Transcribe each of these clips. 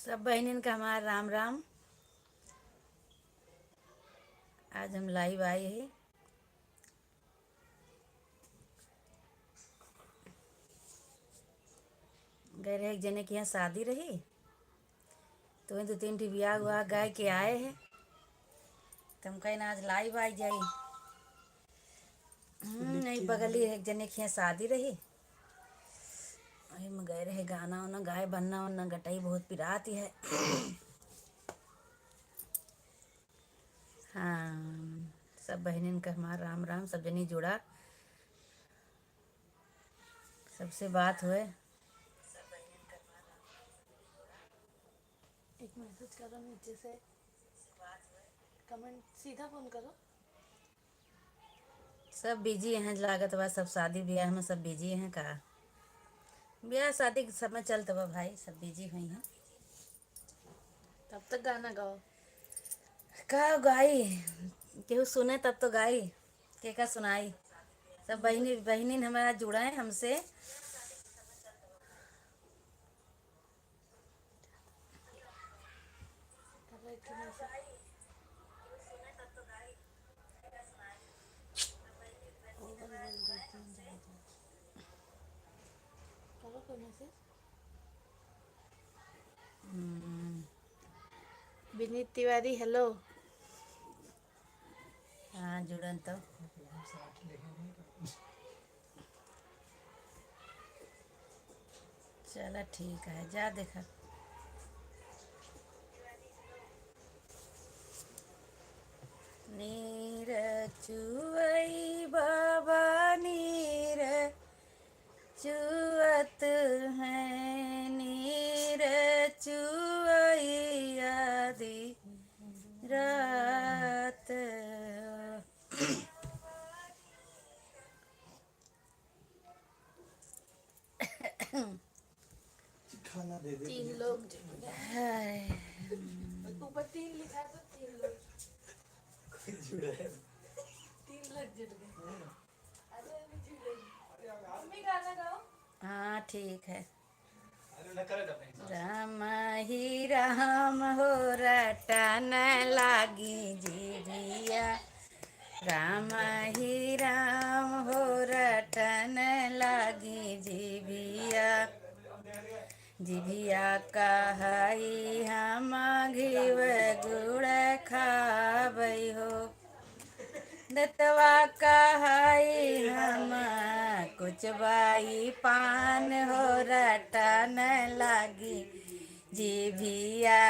सब बहनिन का हमारा राम राम। आज हम लाइव आए हैं। गए रहे एक जने के यहाँ शादी रही, तो वहीं 2-3 ठी ब्याह हुआ गए के आए हैं। तो हम कहीं आज लाइव आई जाई। नहीं, बगल ही एक जने के यहाँ शादी रही, वहीं में गए रहे। गाना वाना गाए, बनना वन्ना गटाई बहुत पिराती है। हाँ, सब बहनिन का हमारा राम राम। सब जनी जुड़ा, सबसे बात हुए। एक मैसेज करो नीचे से, कमेंट सीधा फोन करो। सब बिजी हैं लागत बा, सब शादी ब्याह में सब बिजी हैं का। ब्याह शादी के समय चलते बा भाई, सब बिजी हुई हैं। तब तक गाना गाओ। का गाई, केहू सुने तब तो गाई, के का सुनाई। सब बहनी बहनी हमारा जुड़ा है हमसे। करो एक मैसेज, ओवर बोल देती हूँ ज़्यादा। करो कोई मैसेज। विनीत तिवारी हेलो। हाँ जुड़न तो चला ठीक है, जा देखा। नीर चुवई बाबा, नीर चुवत है, नीर चुवई आदि रात। खाना दे दे। 3 लोग जुड़ गए। हाय, ऊपर 3 लिखा तो 3 लोग, जुड़ा है। 3 लोग जुड़ गए। अरे अभी जुड़ेगी। मम्मी गाना गाओ। हाँ ठीक है। अरे ना करे तो राम ही राम हो रटन लागी जीभिया, राम ही राम हो रटन लागी जीभिया। जीभिया कहई हम घिव गुड़ खाबई हो, दतवा कहई हम कुछ बाई पान हो रटन लागी जीभिया।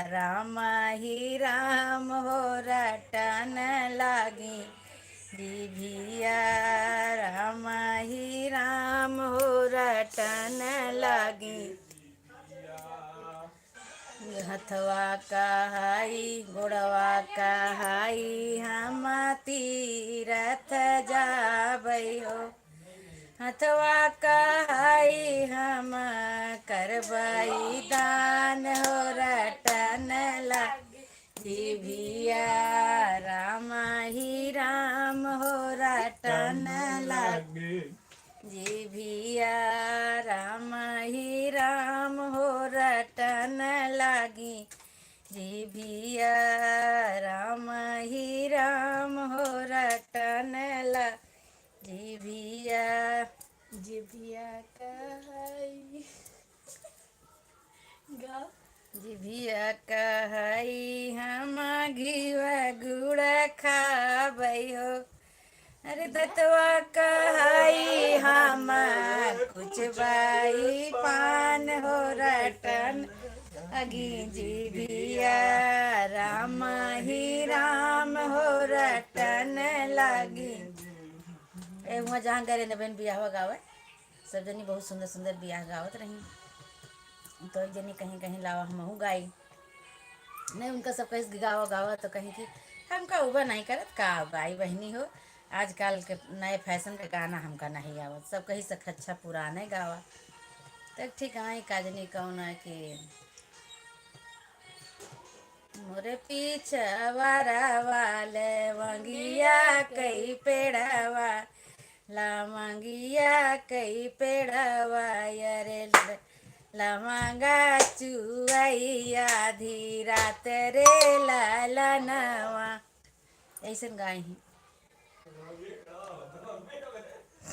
राम ही राम हो रटन लागी जीभिया, राम ही राम हो रटन लागी। हथवा कहई गोड़वा कहई हम तीरथ जाबई हो, हथवा कहई हम करबई दान हो रटन लागी जीभिया। राम ही राम हो रटन लागी जीभिया, राम ही राम हो रटन लागी जीभिया। राम ही राम हो रटन लागी जीभिया। जिभिया कहई गाओ। जीभिया कहई हम घिव गुड़ खाबई हो, अरे दतवा कहई हम कुछ बाई पान हो रटन अगी जीभिया। राम ही राम हो रटन लागी। ए हुआ जहाँ गए न बहन बियाह गावे, सब जनी बहुत सुंदर सुंदर बियाह गावत रही। तो एक जनी कहीं कहीं लावा हमहू गाई, नहीं उनका सब कहीं गावा गावा तो कहीं कि हमका उबा नहीं करत का भाई बहनी हो। आजकल के नए फैशन का गाना हमका नहीं आवत, सब कहीं से अच्छा पुराने गावा। तब ठीक है काजनी कौन है कि मोरे पीछे वारा वाले मंगिया कई पेड़वा, ला मंगिया कई पेड़वा, अरे लमंगा चुआइया आधी रात रे लाला नवा ऐसन गाय ही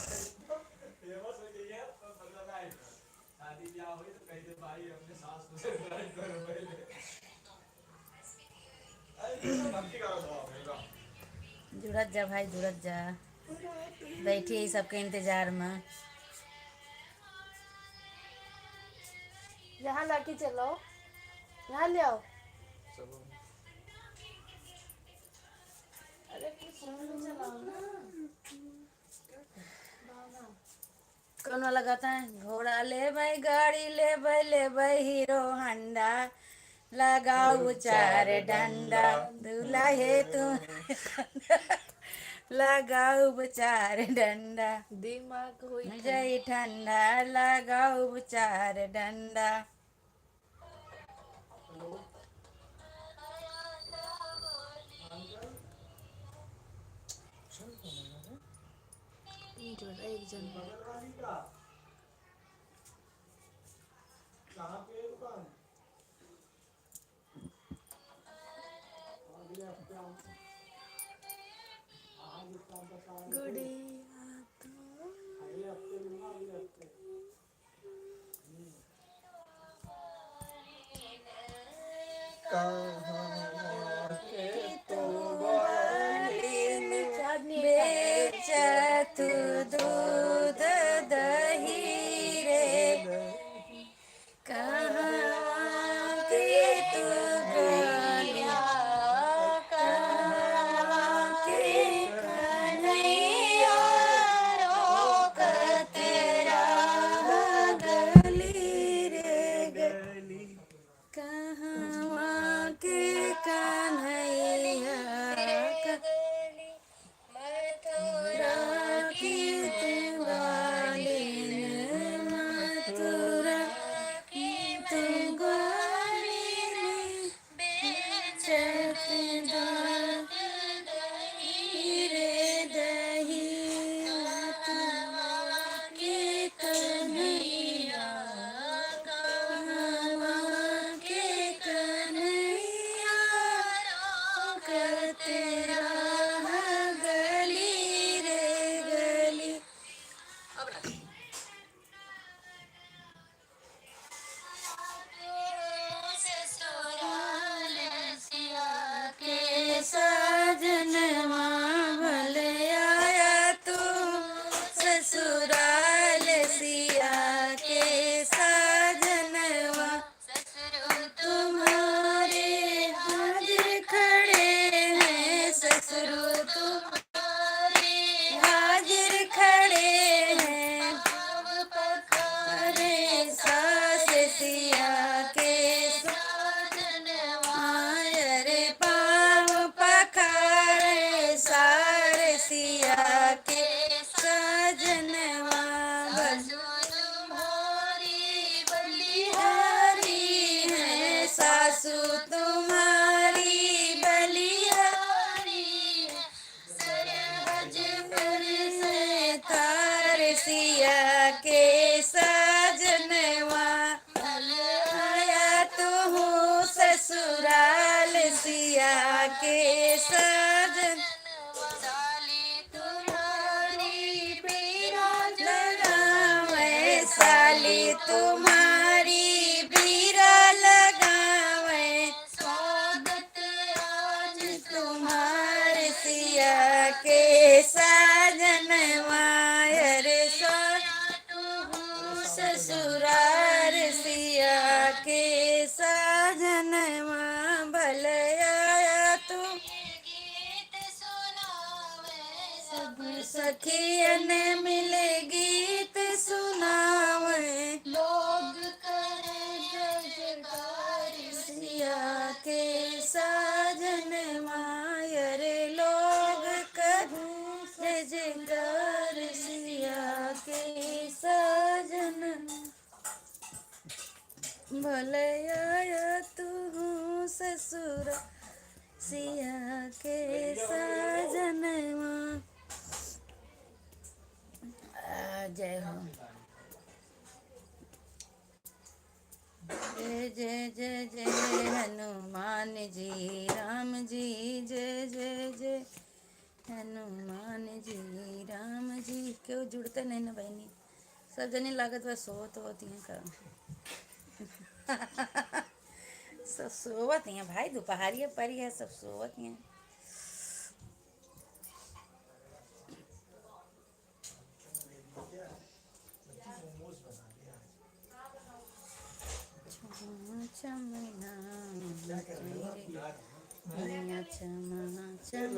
फेमस हो गई है तो मतलब आई शादी ब्याह हुई तो कहीं से भाई अपने सास को से लड़ाई करो पहले अरे ये भक्ति करो तो मेरा जुड़त जा भाई जुड़त जा बैठी है सबके इंतजार में यहाँ लाके चलो, यहाँ ले आओ। अरे कुछ चलाओ ना। कौन वाला गाता है घोड़ा ले भाई गाड़ी ले भाई हीरो हंडा लगाओ चार डंडा दूल्हा है तुम लगाओ चार डंडा दिमाग हुई जय ठंडा लगाओ चार डंडा एक जन कहां पे दुकान बेचत दूध दही रे कहाँ के तू गलिया कहाँ के कन्हैया रोकत राह गली रे गली कहाँ के कन्हैया मथुरा की ग्वालिन मथुरा की ग्वालिन बेचत दही रे दही मथुरा की कन्हैया कहाँ के कन्हैया रोकत राह गली रे गली के साजनवा भले आया तू ससुराल सिया के साजनवा तुम्हारे हाजिर खड़े हैं ससुर तुम्हारे हाजिर खड़े हैं पखारे सास सिया के साजनवा रे पाँव पखारे सारे सिया के साजनवा तुम्हारी बलिहारी है सासू तुम्हारी बलिहारी है सरहज पर से तार सिया के साजनवा आया तू ससुराल सिया के साजन साली तुम्हारी बीरा लगावे साली तुम्हारी बीरा लगावे स्वागत आज तुम्हारे सिया के साजनवा रे ससुराल सिया के साजनवा भले आया तू गीत सुनावे सब सखियन मिले गीत सुनावे लोग करे जय जयकार सिया के साजनवा रे लोग करे जय जयकार सिया के साजन भले आया तू ससुर सिया के साजनवा जय हो। जय जय जय हनुमान जी राम जी जय जय जय हनुमान जी राम जी। क्यों जुड़ते नहीं ना बहनी, सब जने लागत बस सोत होती हैं का। सब सोवत हैं भाई, दोपहरिया परी है, सब सोवत हैं। चमना चमना चमना चेरे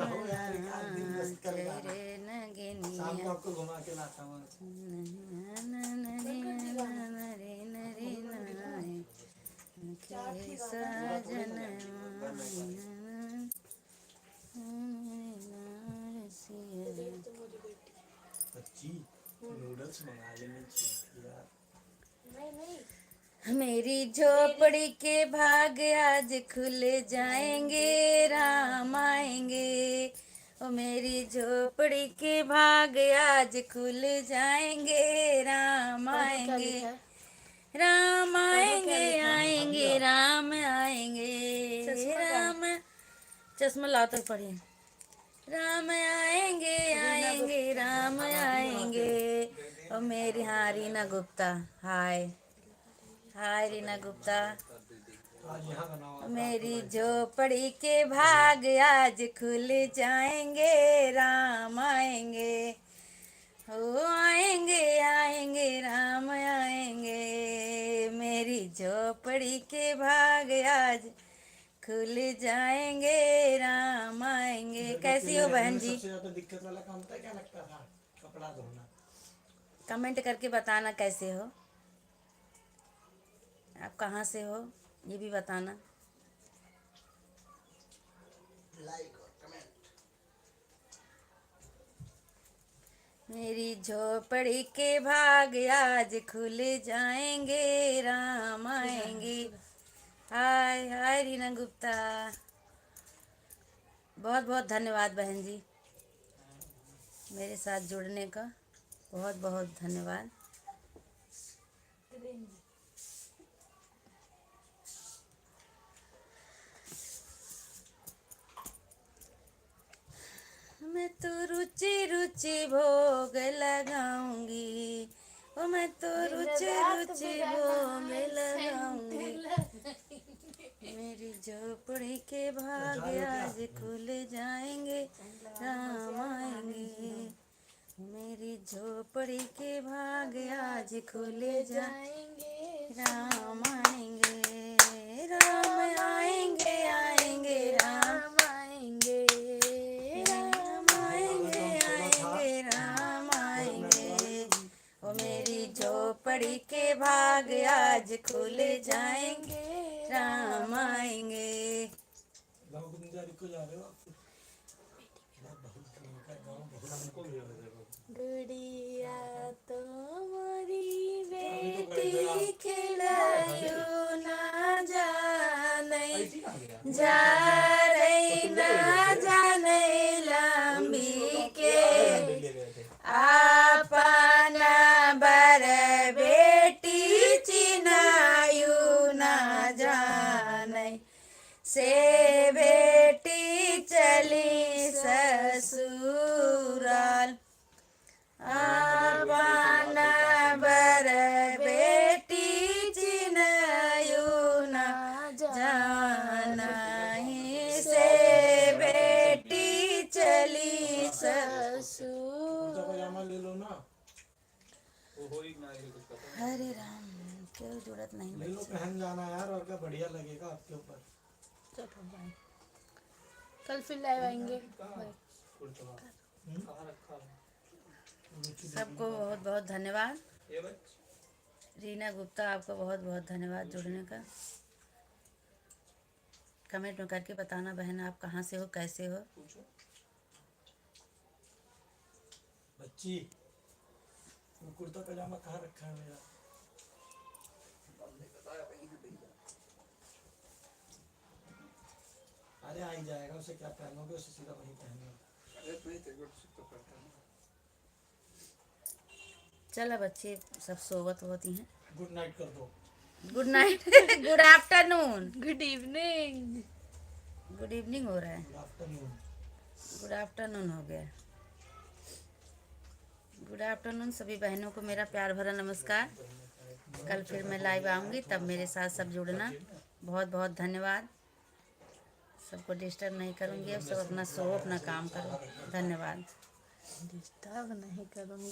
नगनिया आपको घुमा के लाता हूँ। नरे नरे नाय के सजन बच्ची नूडल्स मंगा लेने चाहिए यार। मेरी झोपड़ी के भाग आज खुल जाएंगे, राम आएंगे। ओ मेरी झोपड़ी के भाग आज खुल जाएंगे, राम आएंगे। राम आएंगे आएंगे राम आएंगे राम। चश्मा लाओ तो पढ़िए। राम आएंगे आएंगे राम आएंगे। ओ मेरी हाँ रीना गुप्ता, हाय हाय रीना गुप्ता। आज यहाँ का नाम मेरी झोपड़ी के भाग आज खुल जाएंगे, राम आएंगे। हो आएंगे आएंगे राम आएंगे। मेरी झोपड़ी के भाग आज खुल जाएंगे, राम आएंगे। कैसी हो बहन जी? सबसे ज्यादा दिक्कत वाला काम था क्या लगता था? कपड़ा धोना। कमेंट करके बताना कैसे हो, आप कहाँ से हो ये भी बताना। लाइक और कमेंट। मेरी झोपड़ी के भाग आज खुल जाएंगे, राम आएंगे। हाय हाय रीना गुप्ता, बहुत बहुत धन्यवाद बहन जी, मेरे साथ जुड़ने का बहुत बहुत धन्यवाद। मैं तो रुचि रुचि भोग लगाऊंगी, ओ मैं तो रुचि रुचि भोग लगाऊंगी। मेरी झोपड़ी के भाग आज खुल जाएंगे, राम आएंगे। मेरी झोपड़ी के भाग आज खुल जाएंगे, राम आएंगे। राम आएंगे आएंगे राम आएंगे। राम आएंगे आएंगे राम आएंगे। ओ मेरी झोपड़ी के भाग आज खुल जाएंगे, राम आएंगे। गाँव गुंजारी को जा रहे हो आप? हमको भी गुड़िया तो मोरी बेटी खिलायो ना जाने, जा रही ना जाने लंबी के। आपना बर बेटी चिनायु ना जाने, से बेटी चली ससुराल। आपना बर बेटी चिनायु ना जाना, से बेटी चली ससुर। पजामा ले लो ना, वो हो ही ना कुछ पता। हरे राम, क्यों जरूरत नहीं ले लो, पहन जाना यार, और क्या बढ़िया लगेगा आपके ऊपर। चलो बाय, कल फिर लाइव आएंगे। कहाँ रखा है? सबको बहुत बहुत धन्यवाद। ये बच रीना गुप्ता, आपको बहुत बहुत धन्यवाद जुड़ने का। कमेंट में करके बताना बहन आप कहाँ से हो, कैसे हो। पूछो बच्ची, वो कुर्ता पजामा कहाँ रखा है मेरा? अरे आ ही जाएगा, उसे क्या पहनोगे, उसे सीधा वही पहनना। चलो बच्चे सब सोवत होती हैं। गुड नाइट कर दो। Good night, good afternoon, good evening. Good evening हो रहा है, आफ्टरनून। गुड आफ्टरनून हो गया। गुड आफ्टरनून सभी बहनों को मेरा प्यार भरा नमस्कार। कल फिर मैं लाइव आऊँगी, तब मेरे साथ सब जुड़ना। बहुत बहुत धन्यवाद। सबको डिस्टर्ब नहीं करूँगी, अब सब अपना सो अपना काम करो। धन्यवाद। डिस्टर्ब नहीं करूँगी।